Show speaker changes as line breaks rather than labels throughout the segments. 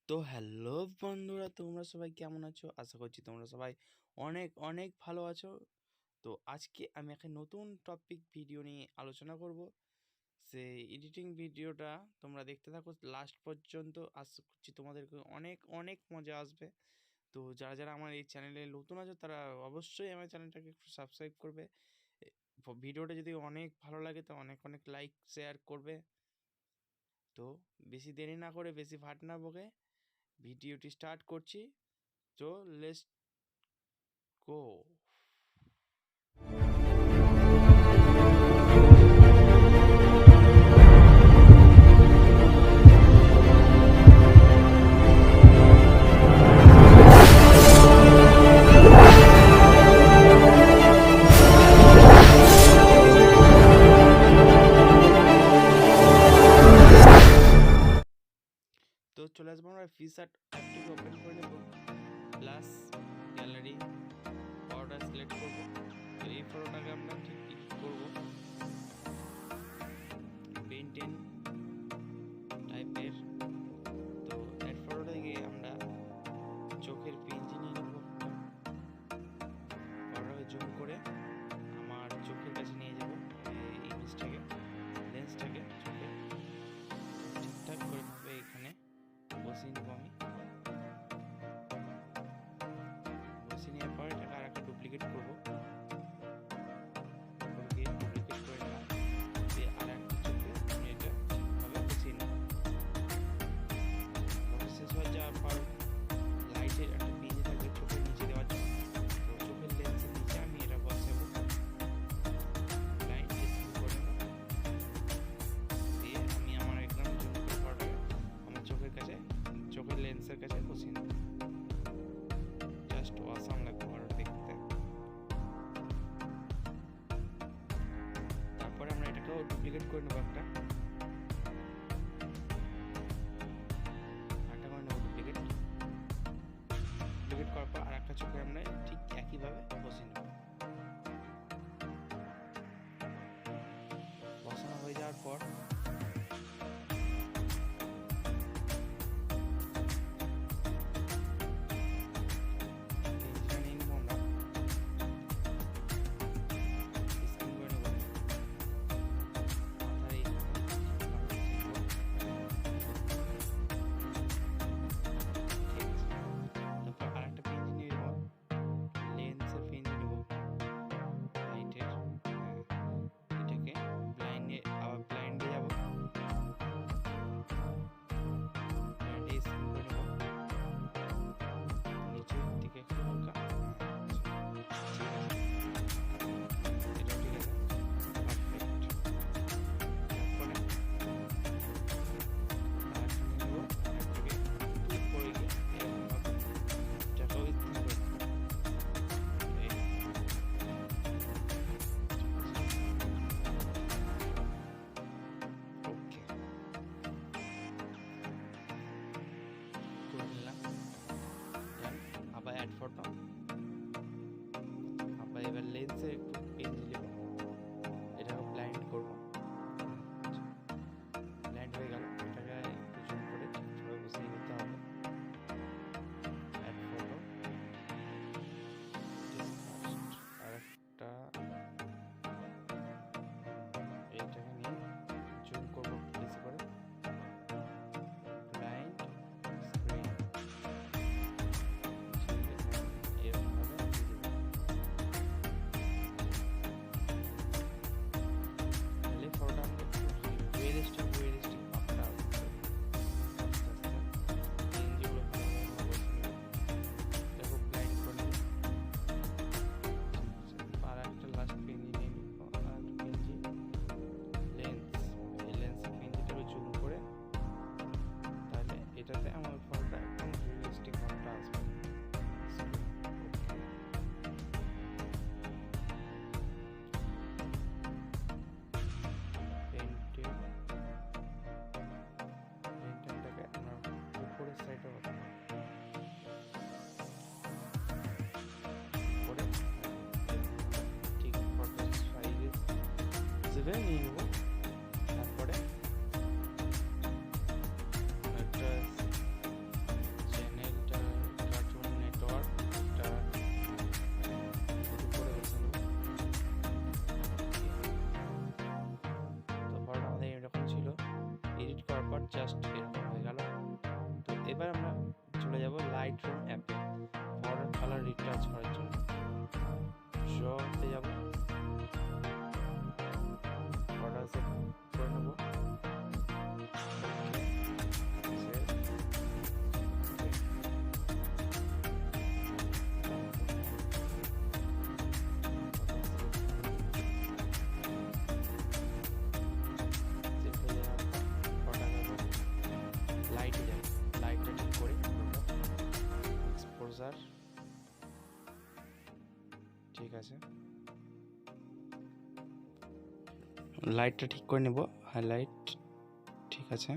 তো হ্যালো বন্ধুরা, তোমরা সবাই কেমন আছো? আশা করছি তোমরা সবাই অনেক অনেক ভালো আছো। তো আজকে আমি একটা নতুন টপিক ভিডিও নিয়ে আলোচনা করব। সেই এডিটিং ভিডিওটা তোমরা দেখতে থাকো লাস্ট পর্যন্ত। আশা করছি তোমাদেরকে অনেক অনেক মজা আসবে। তো যারা যারা আমার এই চ্যানেলে নতুন আছো তারা অবশ্যই আমার চ্যানেলটাকে একটু সাবস্ক্রাইব করবে। ভিডিওটা যদি অনেক ভালো লাগে তো অনেক অনেক লাইক শেয়ার করবে। তো বেশি দেরি না করে, বেশি ভাট না বকে ভিডিওটি স্টার্ট করছি। তো লেটস গো। তো চলে আসবো আমরা PicsArt অ্যাপটিকে ওপেন করে নেব, প্লাস গ্যালারি ফটোটা সিলেক্ট করবো। তো এই ফটোটাকে আমরা ঠিক এডিট করবো পেন্টেন টাইপের। তো এর ফটোটা থেকে আমরা চোখের পিঞ্জি নিয়ে নেব, ফটোটাকে জুম করে আমার চোখের কাছে নিয়ে যাব। এই ইমেজটাকে, লেন্সটাকে চোখে ঠিকঠাক করে ভাবে এখানে বসিয়ে নেবো। আমি বসিয়ে নেওয়ার পর এটাকে আর একটা ডুপ্লিকেট করবো, ডুপ্লিকেট করে নিলাম। দিয়ে আর একটা চোখে আমি এটা ঠিকভাবে বসিয়ে নেব। শেষ হয়ে যাওয়ার পর লাইটের একটা পিঞ্জি থাকবে চোখের নিচে দেওয়ার জন্য। তো চোখের লেন্সের নিচে আমি এটা বসাবো, লাইট করে নেব। দিয়ে আমি আমার একদম জুম করে ফটোটাকে আমার চোখের কাছে, চোখের লেন্সের কাছে বসিয়ে নেব। জাস্ট অসাম লাগবে ফটোটা দেখতে। তারপরে আমরা এটাকেও ডুপ্লিকেট করে নেবো, একটা ডুপ্লিকেট করার পর আর একটা চোখে আমরা ঠিক একইভাবে বসিয়ে নেব। বসানো হয়ে যাওয়ার পর অ্যাড ফটো। আবার এবার লেন্সে একটু পেন্সিল নেব, এটাকে ব্লাইন্ড করবো। ব্লাইন্ড হয়ে গেল, এটাকে একটু জুম করে ঠিকভাবে বসিয়ে নিতে হবে। অ্যাড ফটো, আর একটা এইটাকে নিয়ে জুম করবো বেশি করে, ব্লাইন্ড স্ক্রিন। এটাতে আমার ফটোটা একদম রিয়েলিস্টিক ভাবটা আসবে। পেন্টেনটাকে আমরা উপরের সাইডে বসাবো, করে ঠিক ফটো সাইজ হিসেবে নিয়ে নেবো। তারপরে একটা জাস্ট এরকম হয়ে গেল। তো এবার আমরা চলে যাব লাইট রুম অ্যাপে বর্ডার কালার রিটাচ করার জন্য। ড্রতে যাব, বর্ডার সেট করে নেব। লাইটে যাব, লাইটটা ঠিক করে এক্সপোজার ঠিক আছে, লাইটটা ঠিক করে নেব। হাইলাইট ঠিক আছে,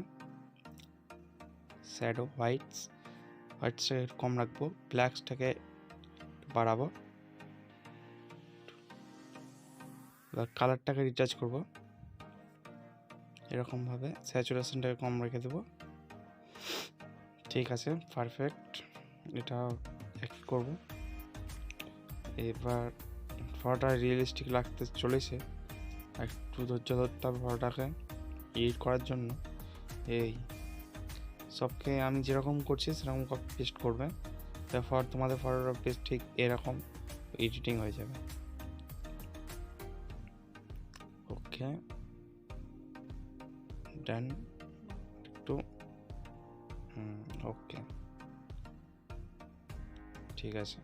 শ্যাডো হোয়াইটসটাকে কম রাখবো, ব্ল্যাকসটাকে বাড়াবো, এবার কালারটাকে রিচার্জ করব এরকমভাবে, স্যাচুরেশনটাকে কম রেখে দেবো। ঠিক আছে, পারফেক্ট। এটা একই করব। এবার ফটোটা রিয়েলিস্টিক লাগতে চলেছে, একটু ধৈর্য ধরতে হবে ফটোটাকে এডিট করার জন্য। এই সবকে আমি যেরকম করছি সেরকম কপি পেস্ট করবে, তারপর তোমাদের ফটোটা পেস্ট ঠিক এরকম এডিটিং হয়ে যাবে। ওকে ডান, একটু ওকে ঠিক আছে,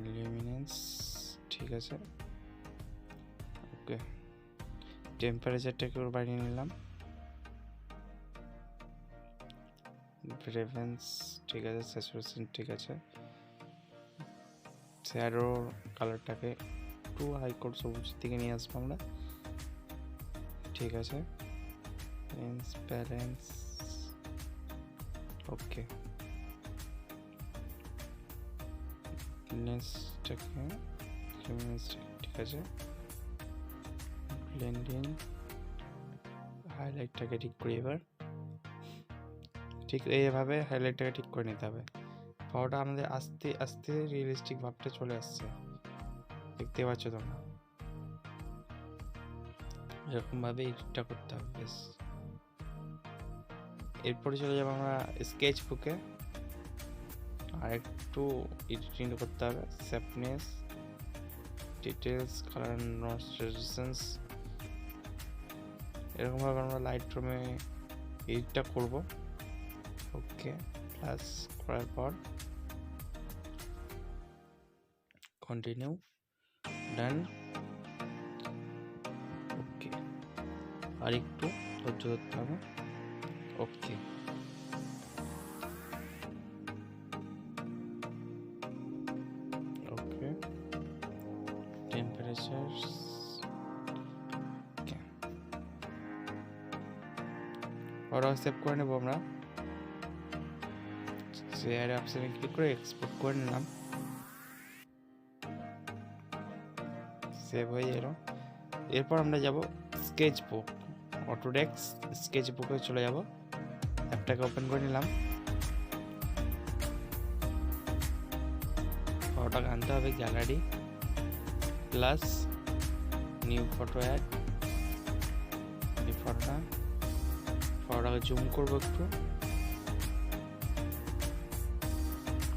লুমিনেন্স ঠিক আছে, ওকে টেম্পারেচারটাকে বাড়িয়ে নিলাম, ব্রেভেন্স ঠিক আছে, স্যাচুরেশন ঠিক আছে, শ্যাডো কালারটাকে একটু হাই করে সবুজ দিকে নিয়ে আসবো আমরা। ঠিক আছে, ট্রান্সপারেন্স ওকে, নেক্সটটাকে ঠিক আছে, ব্লেন্ডিং হাইলাইটটাকে ঠিক করি। এবার ঠিক এইভাবে হাইলাইটটাকে ঠিক করে নিতে হবে। ফটোটা আমাদের আস্তে আস্তে রিয়েলিস্টিক ভাবটা চলে আসছে, দেখতে পাচ্ছ তোমরা, এরকমভাবে এডিটটা করতে হবে বেশ। এরপরে চলে যাবো আমরা স্কেচ বুকে, আর একটু এডিটিং করতে হবে, শেপনেস, ডিটেলস, কালার ট্রানজিশনস, এরকমভাবে আমরা লাইট রুমে এডিটটা করব। ওকে প্লাস করার পর কন্টিনিউ, ডান। ওকে আর একটু ধৈর্য ধরতে হবে। ওকে ওকে টেম্পারেচার ওকে, ওরা সেভ করে নেব আমরা। শেয়ার অপশনে ক্লিক করে এক্সপোর্ট করে নিলাম, সেভ হয়ে গেল। এরপর আমরা যাব স্কেচ বুক, অটোডেস্ক স্কেচ বুকে চলে যাব, অ্যাপটাকে ওপেন করে নিলাম, ফটোটাকে আনতে হবে, gallery plus new photo add, এই ফটোটাকে জুম করবো একটু,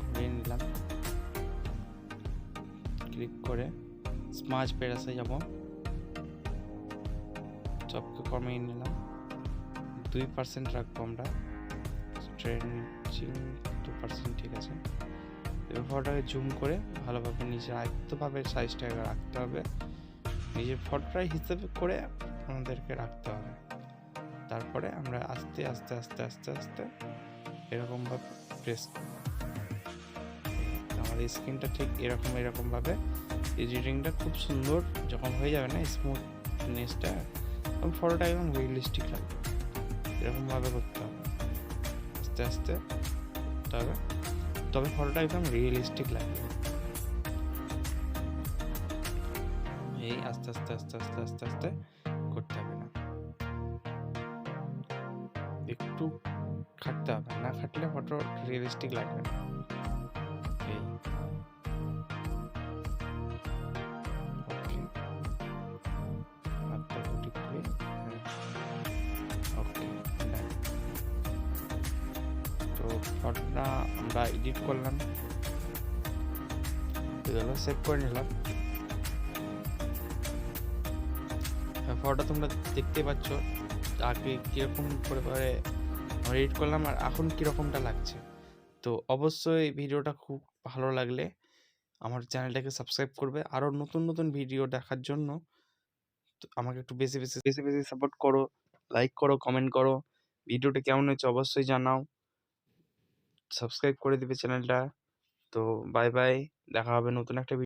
ঘুরিয়ে নিলাম, ক্লিক করে স্মাজ পেরাসে যাব, সবকে কমিয়ে নিলাম, 2% রাখবো আমরা, স্ট্রেচিং 2% ঠিক আছে। এবার ফটোটাকে জুম করে ভালোভাবে নিজের আয়ত্তভাবে সাইজটাকে রাখতে হবে, নিজের ফটোটাই হিসেবে করে আমাদেরকে রাখতে হবে। তারপরে আমরা আস্তে আস্তে আস্তে আস্তে আস্তে এরকমভাবে প্রেস করব, আমাদের স্ক্রিনটা ঠিক এরকমভাবে এডিটিংটা খুব সুন্দর যখন হয়ে যাবে না, স্মুথনেসটা, তখন ফটোটা একদম রিয়েলিস্টিক লাগবে। এরকমভাবে করতে হবে, আস্তে আস্তে করতে হবে, তবে ফটোটা একদম রিয়েলিস্টিক লাগবে। এই আস্তে আস্তে আস্তে আস্তে আস্তে আস্তে করতে হবে, না একটু খাটতে হবে, না খাটলে ফটো রিয়েলিস্টিক লাগবে না। এই ওকে হাতটা ঠিক করে, ওকে ফটোটা আমরা এডিট করলাম, সেভ করে নিলাম। ফটোটা তোমরা দেখতে পাচ্ছ আগে কীরকম করে আমরা এডিট করলাম আর এখন কীরকমটা লাগছে। তো অবশ্যই ভিডিওটা খুব ভালো লাগলে আমার চ্যানেলটাকে সাবস্ক্রাইব করবে। আরও নতুন নতুন ভিডিও দেখার জন্য আমাকে একটু বেশি বেশি সাপোর্ট করো, লাইক করো, কমেন্ট করো। ভিডিওটা কেমন হয়েছে অবশ্যই জানাও, সাবস্ক্রাইব করে দিবে চ্যানেলটা। তো বাই বাই, দেখা হবে নতুন একটা